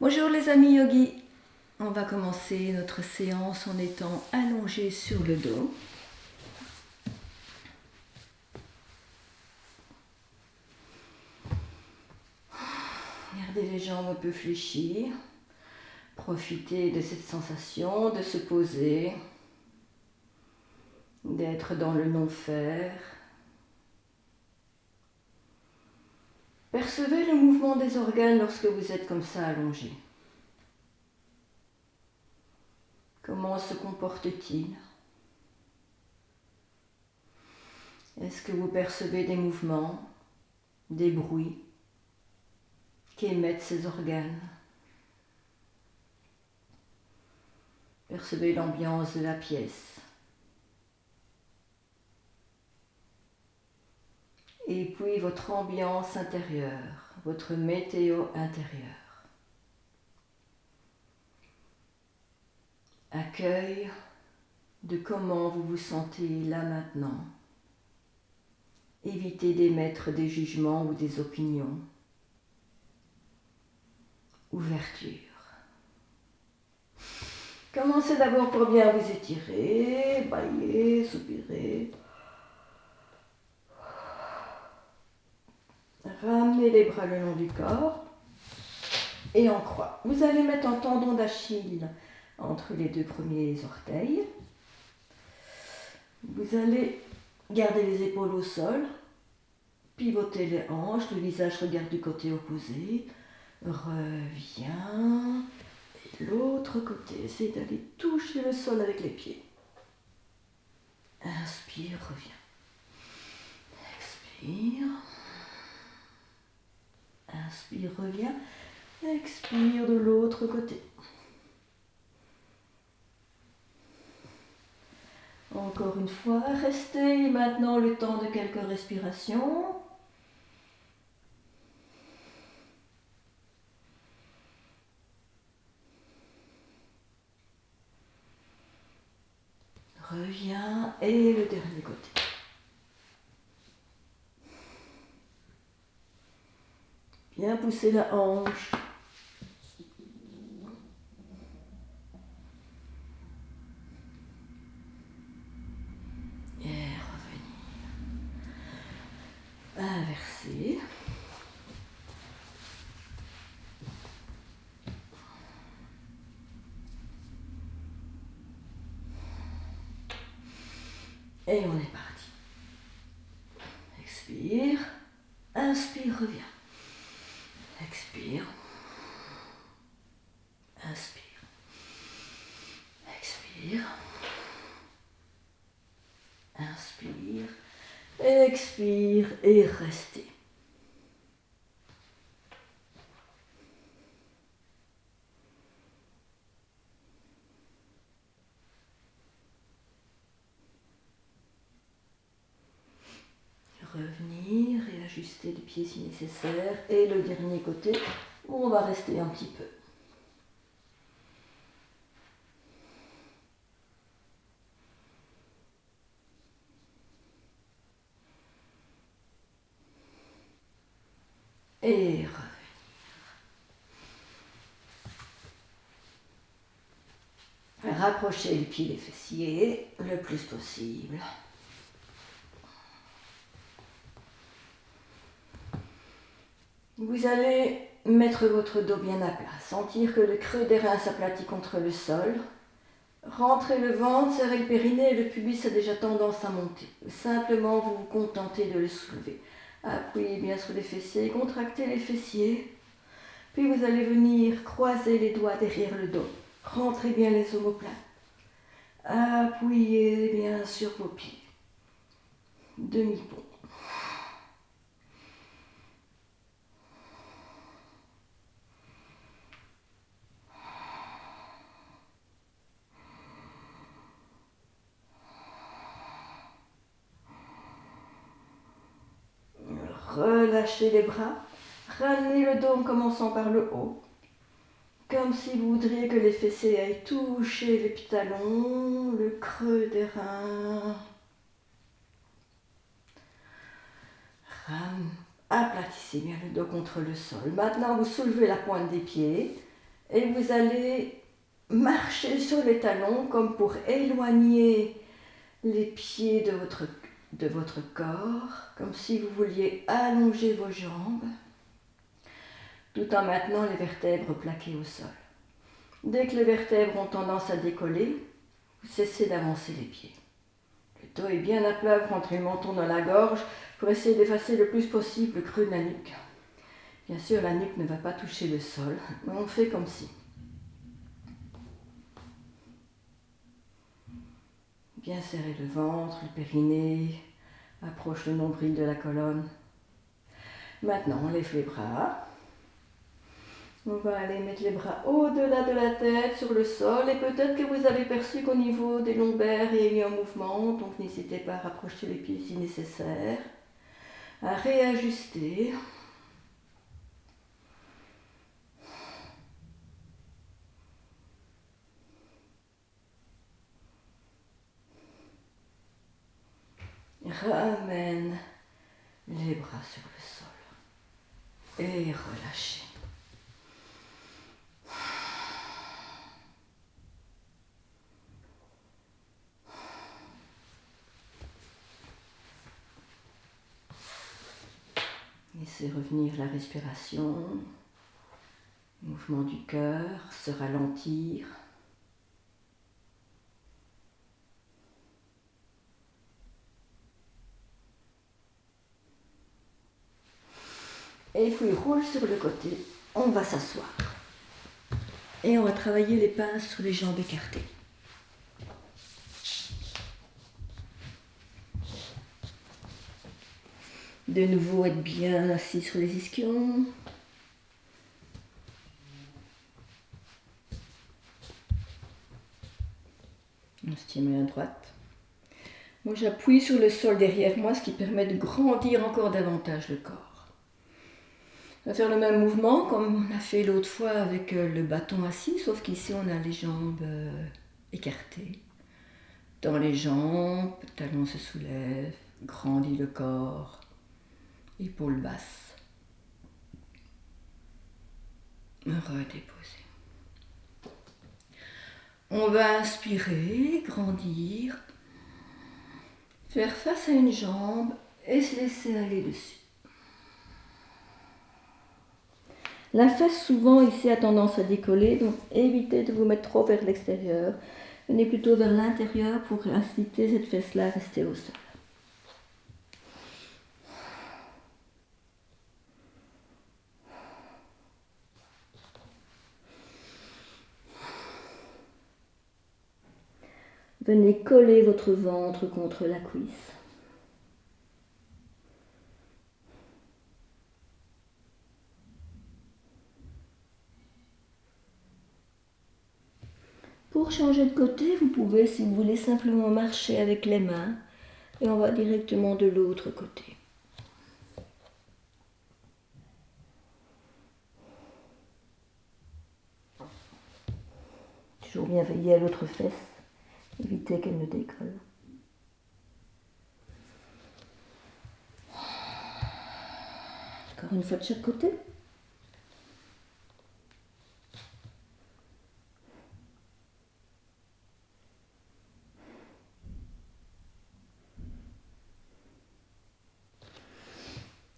Bonjour les amis yogis, on va commencer notre séance en étant allongé sur le dos. Gardez les jambes un peu fléchies, profitez de cette sensation de se poser, d'être dans le non-faire. Percevez le mouvement des organes lorsque vous êtes comme ça allongé. Comment se comporte-t-il? Est-ce que vous percevez des mouvements, des bruits qu'émettent ces organes? Percevez l'ambiance de la pièce. Et puis votre ambiance intérieure, votre météo intérieure. Accueil de comment vous vous sentez là maintenant. Évitez d'émettre des jugements ou des opinions. Ouverture. Commencez d'abord pour bien vous étirer, bâiller, soupirer. Ramenez les bras le long du corps et en croix. Vous allez mettre un tendon d'Achille entre les deux premiers orteils. Vous allez garder les épaules au sol, pivoter les hanches, le visage regarde du côté opposé, reviens, et l'autre côté, essayez d'aller toucher le sol avec les pieds. Inspire, reviens. Expire. Inspire, reviens. Expire de l'autre côté. Encore une fois, restez maintenant le temps de quelques respirations. Reviens et le dernier côté. Bien pousser la hanche. Et revenir. Inverser. Et on est parti. Expire. Inspire, reviens. Expire. Inspire. Expire. Inspire. Expire et restez. Revenir et ajuster les pieds si nécessaire. Et le dernier côté, où on va rester un petit peu. Et revenir. Rapprochez les pieds des fessiers le plus possible. Vous allez mettre votre dos bien à plat, sentir que le creux des reins s'aplatit contre le sol. Rentrez le ventre, serrez le périnée et le pubis a déjà tendance à monter. Simplement, vous vous contentez de le soulever. Appuyez bien sur les fessiers, contractez les fessiers. Puis vous allez venir croiser les doigts derrière le dos. Rentrez bien les omoplates. Appuyez bien sur vos pieds. Demi-pont. Relâchez les bras. Ramenez le dos en commençant par le haut. Comme si vous voudriez que les fessiers aillent toucher les talons, le creux des reins. Aplatissez bien le dos contre le sol. Maintenant, vous soulevez la pointe des pieds. Et vous allez marcher sur les talons comme pour éloigner les pieds de votre corps, comme si vous vouliez allonger vos jambes, tout en maintenant les vertèbres plaquées au sol. Dès que les vertèbres ont tendance à décoller, vous cessez d'avancer les pieds. Le dos est bien à plat, vous rentrez le menton dans la gorge pour essayer d'effacer le plus possible le creux de la nuque. Bien sûr, la nuque ne va pas toucher le sol, mais on fait comme si. Bien serrer le ventre, le périnée, approche le nombril de la colonne. Maintenant, on lève les bras. On va aller mettre les bras au-delà de la tête sur le sol et peut-être que vous avez perçu qu'au niveau des lombaires il y a eu un mouvement, donc n'hésitez pas à rapprocher les pieds si nécessaire, à réajuster. Ramène les bras sur le sol et relâchez. Laissez revenir la respiration, le mouvement du cœur, se ralentir. Et puis roule sur le côté, on va s'asseoir. Et on va travailler les pinces sur les jambes écartées. De nouveau, être bien assis sur les ischions. On se tient main droite. Moi, j'appuie sur le sol derrière moi, ce qui permet de grandir encore davantage le corps. On va faire le même mouvement comme on a fait l'autre fois avec le bâton assis, sauf qu'ici, on a les jambes écartées. Dans les jambes, talons se soulèvent, grandit le corps. Épaules basses. Redéposer. On va inspirer, grandir, faire face à une jambe et se laisser aller dessus. La fesse souvent ici a tendance à décoller, donc évitez de vous mettre trop vers l'extérieur. Venez plutôt vers l'intérieur pour inciter cette fesse-là à rester au sol. Venez coller votre ventre contre la cuisse. Pour changer de côté, vous pouvez, si vous voulez, simplement marcher avec les mains et on va directement de l'autre côté. Toujours bien veiller à l'autre fesse, éviter qu'elle ne décolle. Encore une fois de chaque côté.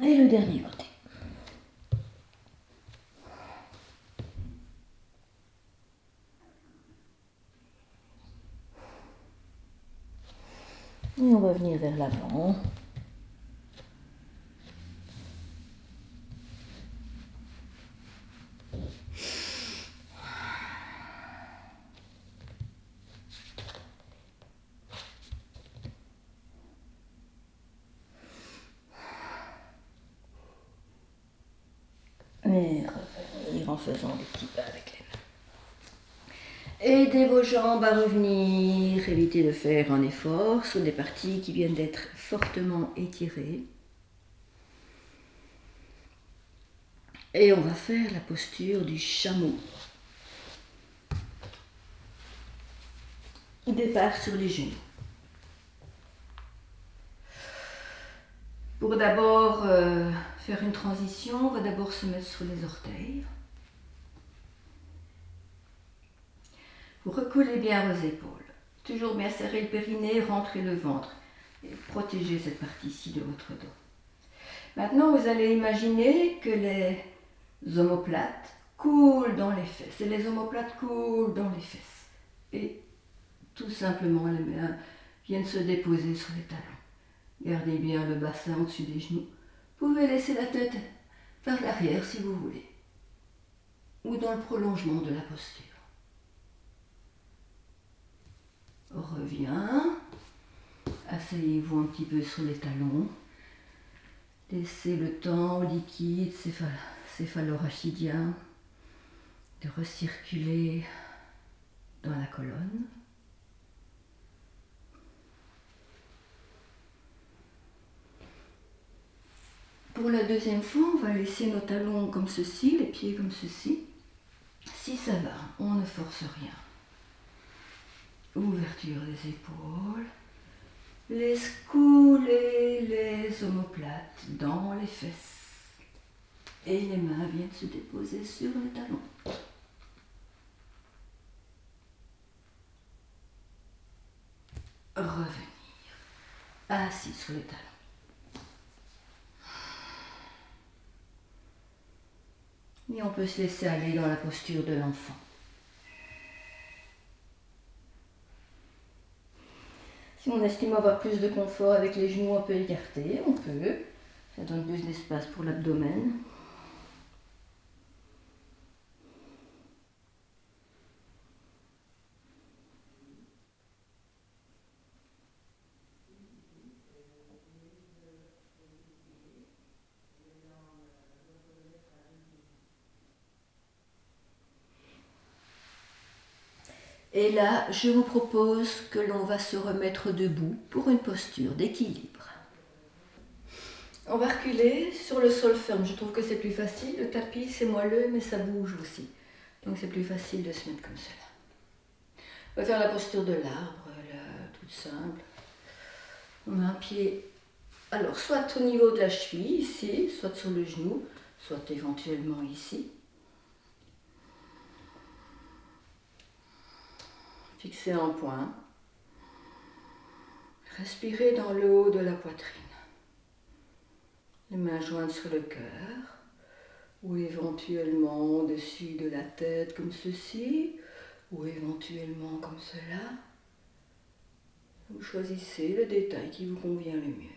Et le dernier côté. Et on va venir vers l'avant. Et revenir en faisant des petits pas avec les mains. Aidez vos jambes à revenir, évitez de faire un effort sur des parties qui viennent d'être fortement étirées. Et on va faire la posture du chameau. Départ sur les genoux. Pour d'abord faire une transition, on va d'abord se mettre sur les orteils. Vous recollez bien vos épaules. Toujours bien serrer le périnée, rentrez le ventre. Et protégez cette partie-ci de votre dos. Maintenant, vous allez imaginer que les omoplates coulent dans les fesses. Et les omoplates coulent dans les fesses. Et tout simplement, les mains viennent se déposer sur les talons. Gardez bien le bassin au-dessus des genoux. Vous pouvez laisser la tête vers l'arrière si vous voulez. Ou dans le prolongement de la posture. Reviens. Asseyez-vous un petit peu sur les talons. Laissez le temps au liquide céphalorachidien de recirculer dans la colonne. Pour la deuxième fois, on va laisser nos talons comme ceci, les pieds comme ceci. Si ça va, on ne force rien. Ouverture des épaules. Laisse couler les omoplates dans les fesses. Et les mains viennent se déposer sur les talons. Revenir. Assis sur les talons. Et on peut se laisser aller dans la posture de l'enfant. Si on estime avoir plus de confort avec les genoux un peu écartés, on peut. Ça donne plus d'espace pour l'abdomen. Et là, je vous propose que l'on va se remettre debout pour une posture d'équilibre. On va reculer sur le sol ferme. Je trouve que c'est plus facile. Le tapis, c'est moelleux, mais ça bouge aussi. Donc c'est plus facile de se mettre comme cela. On va faire la posture de l'arbre, toute simple. On met un pied, alors soit au niveau de la cheville, ici, soit sur le genou, soit éventuellement ici. Fixez en point. Respirez dans le haut de la poitrine. Les mains jointes sur le cœur, ou éventuellement au-dessus de la tête comme ceci, ou éventuellement comme cela. Vous choisissez le détail qui vous convient le mieux.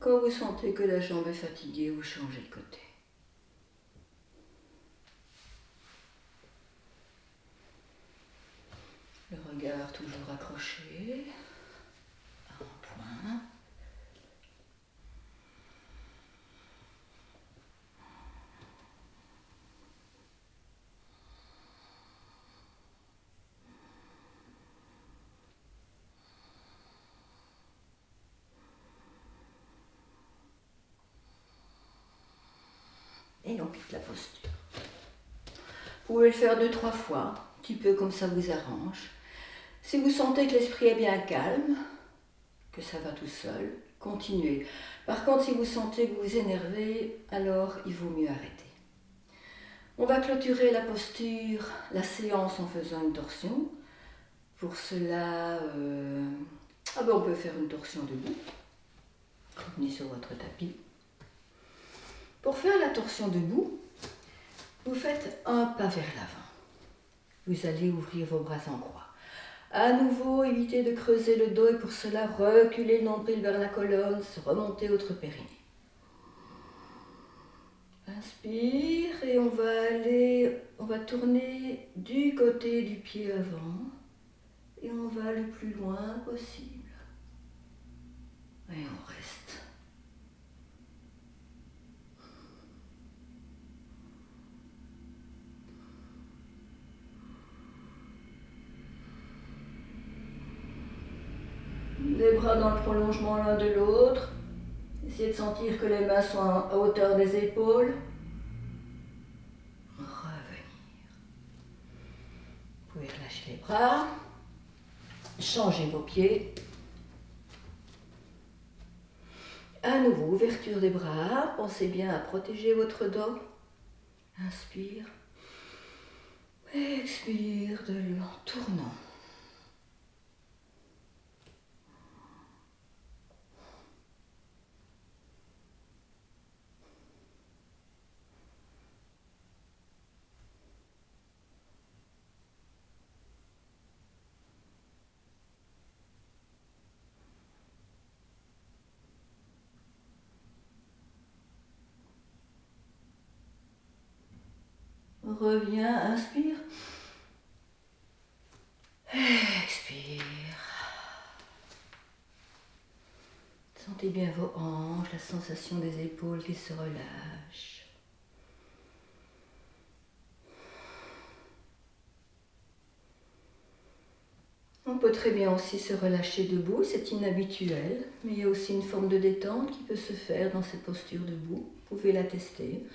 Quand vous sentez que la jambe est fatiguée, vous changez de côté. Le regard toujours accroché à un point. Et on quitte la posture. Vous pouvez le faire 2-3 fois, un petit peu comme ça vous arrange. Si vous sentez que l'esprit est bien calme, que ça va tout seul, continuez. Par contre, si vous sentez que vous vous énervez, alors il vaut mieux arrêter. On va clôturer la posture, la séance en faisant une torsion. Pour cela, on peut faire une torsion debout. Revenez sur votre tapis. Pour faire la torsion debout, vous faites un pas vers l'avant. Vous allez ouvrir vos bras en croix. À nouveau, évitez de creuser le dos et pour cela, reculez le nombril vers la colonne, remontez votre périnée. Inspire et on va tourner du côté du pied avant et on va le plus loin possible. Et on reste. Les bras dans le prolongement l'un de l'autre. Essayez de sentir que les mains sont à hauteur des épaules. Revenir. Vous pouvez relâcher les bras. changez vos pieds. À nouveau, ouverture des bras, pensez bien à protéger votre dos. Inspire. Expire en tournant. Reviens, inspire. Expire. Sentez bien vos hanches, la sensation des épaules qui se relâchent. On peut très bien aussi se relâcher debout, c'est inhabituel, mais il y a aussi une forme de détente qui peut se faire dans cette posture debout. Vous pouvez la tester.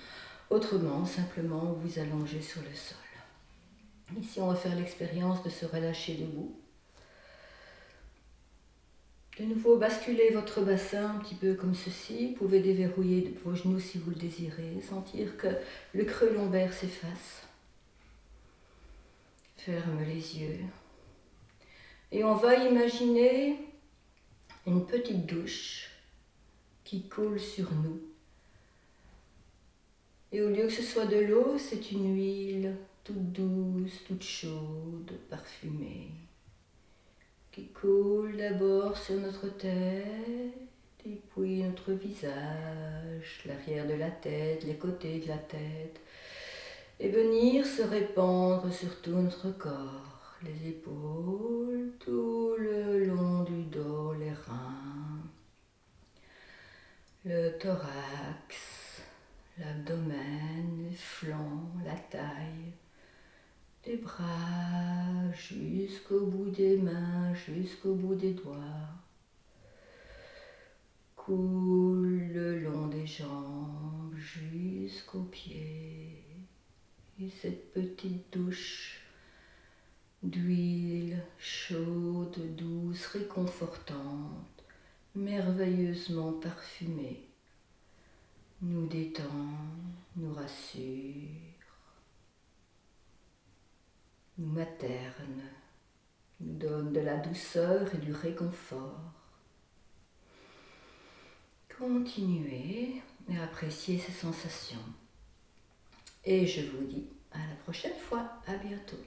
Autrement, simplement vous allongez sur le sol. Ici, on va faire l'expérience de se relâcher debout. De nouveau, basculez votre bassin un petit peu comme ceci. Vous pouvez déverrouiller vos genoux si vous le désirez. Sentir que le creux lombaire s'efface. Ferme les yeux. Et on va imaginer une petite douche qui coule sur nous. Et au lieu que ce soit de l'eau, c'est une huile toute douce, toute chaude, parfumée, qui coule d'abord sur notre tête, et puis notre visage, l'arrière de la tête, les côtés de la tête, et venir se répandre sur tout notre corps, les épaules, tout le long du dos, les reins, le thorax, l'abdomen, les flancs, la taille, les bras jusqu'au bout des mains, jusqu'au bout des doigts. Coule le long des jambes jusqu'aux pieds. Et cette petite douche d'huile chaude, douce, réconfortante, merveilleusement parfumée, nous détend, nous rassure, nous materne, nous donne de la douceur et du réconfort. Continuez à apprécier ces sensations. Et je vous dis à la prochaine fois. À bientôt.